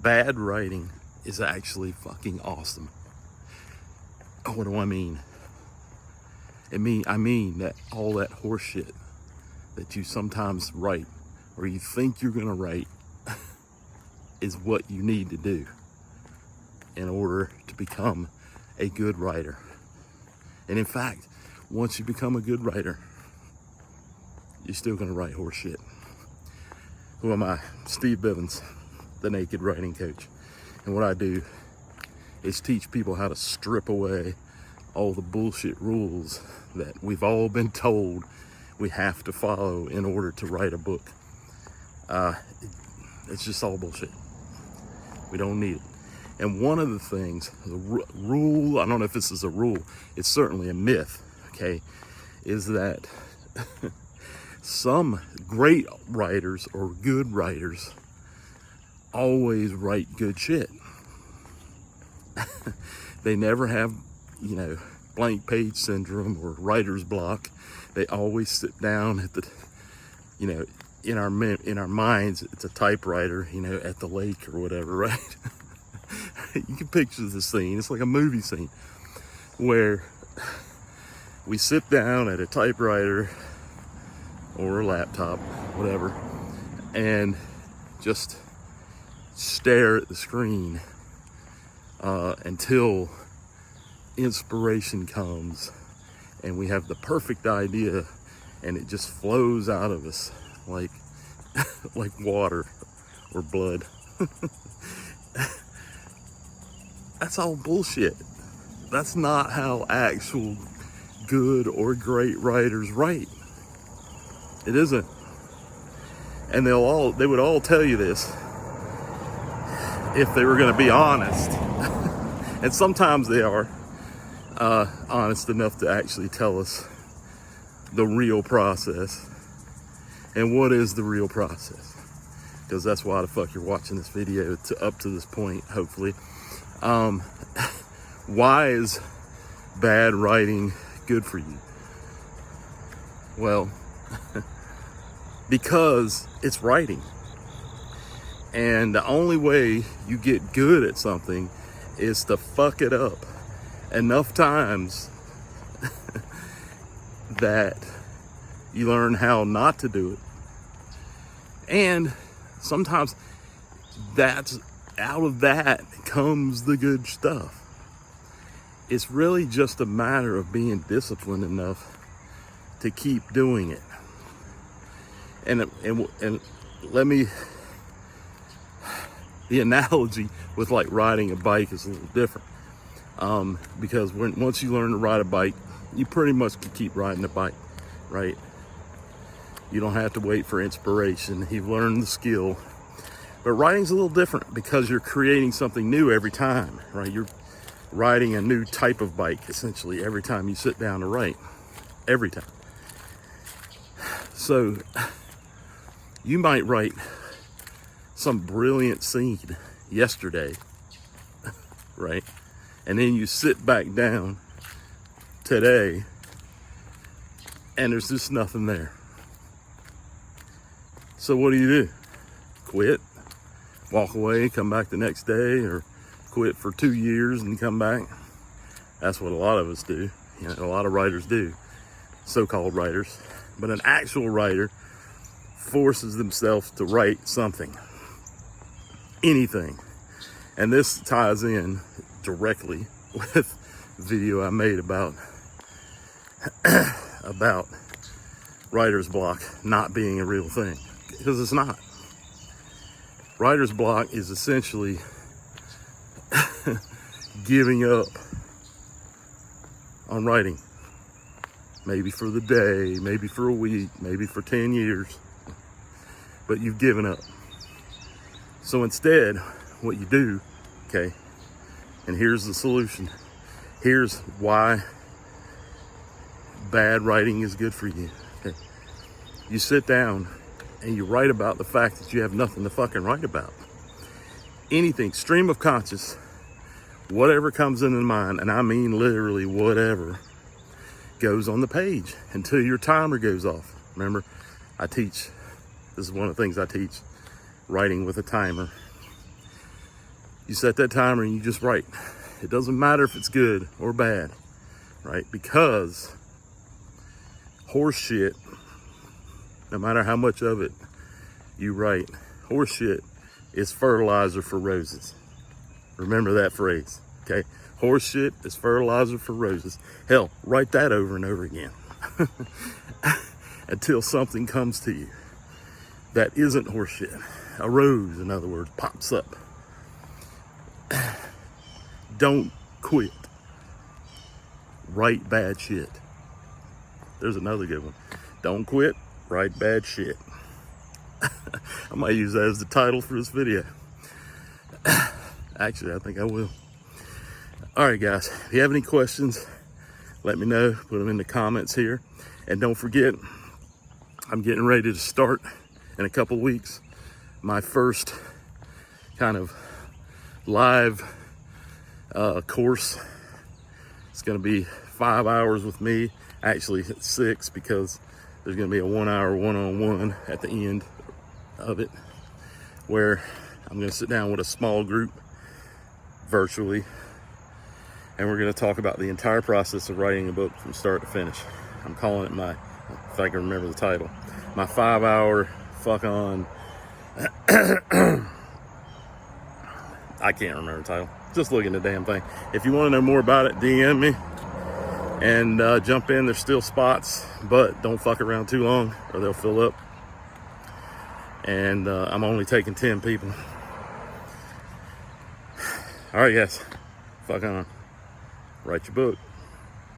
bad writing is actually fucking awesome. What do I mean? I mean that all that horseshit that you sometimes write or you think you're gonna write is what you need to do in order to become a good writer. And in fact, once you become a good writer, you're still gonna write horseshit. Who am I? Steve Bivens, the Naked Writing Coach. And what I do is teach people how to strip away all the bullshit rules that we've all been told we have to follow in order to write a book. It's just all bullshit. We don't need it. And one of the things, the rule, I don't know if this is a rule, it's certainly a myth, okay, is that some great writers or good writers always write good shit. They never have, blank page syndrome or writer's block. They always sit down at the, in our minds, it's a typewriter, at the lake or whatever, right? You can picture the scene. It's like a movie scene where we sit down at a typewriter or a laptop, whatever, and just stare at the screen until inspiration comes and we have the perfect idea and it just flows out of us like like water or blood. That's all bullshit. That's not how actual good or great writers write. It isn't. And they would all tell you this if they were going to be honest. And sometimes they are honest enough to actually tell us the real process. And what is the real process? Because that's why the fuck you're watching this video up to this point, hopefully. Why is bad writing good for you? Well, because it's writing. And the only way you get good at something is to fuck it up enough times that you learn how not to do it. And sometimes out of that comes the good stuff. It's really just a matter of being disciplined enough to keep doing it. And let me, the analogy with like riding a bike is a little different. Because once you learn to ride a bike, you pretty much can keep riding the bike, right? You don't have to wait for inspiration. You've learned the skill. But writing's a little different because you're creating something new every time, right? You're riding a new type of bike, essentially, every time you sit down to write. Every time. So, you might write some brilliant scene yesterday, right? And then you sit back down today, and there's just nothing there. So what do? Quit? Walk away, come back the next day, or quit for 2 years and come back? That's what a lot of us do. A lot of writers do, so-called writers. But an actual writer forces themselves to write something, anything. And this ties in directly with the video I made about writer's block not being a real thing, because it's not. Writer's block is essentially giving up on writing. Maybe for the day, maybe for a week, maybe for 10 years, but you've given up. So instead, what you do, okay, and here's the solution. Here's why bad writing is good for you. Okay. You sit down and you write about the fact that you have nothing to fucking write about. Anything, stream of conscious, whatever comes into mind, and I mean literally whatever, goes on the page until your timer goes off. Remember, this is one of the things I teach, writing with a timer. You set that timer and you just write. It doesn't matter if it's good or bad, right? Because horse shit, no matter how much of it you write, horse shit is fertilizer for roses. Remember that phrase, okay? Horse shit is fertilizer for roses. Hell, write that over and over again until something comes to you that isn't horse shit. A rose, in other words, pops up. Don't quit. Write bad shit. There's another good one. Don't quit, write bad shit. I might use that as the title for this video. Actually, I think I will. All right, guys, if you have any questions, let me know. Put them in the comments here. And don't forget, I'm getting ready to start in a couple weeks my first kind of live course. It's going to be 5 hours with me. Actually, it's 6 because there's going to be a 1 hour one-on-one at the end of it where I'm going to sit down with a small group virtually, and we're going to talk about the entire process of writing a book from start to finish. I'm calling it my, if I can remember the title, my 5 hour fuck on. I can't remember the title. Just look at the damn thing. If you want to know more about it, DM me and jump in. There's still spots, but don't fuck around too long or they'll fill up. And I'm only taking 10 people. All right, guys, fuck on. Write your book.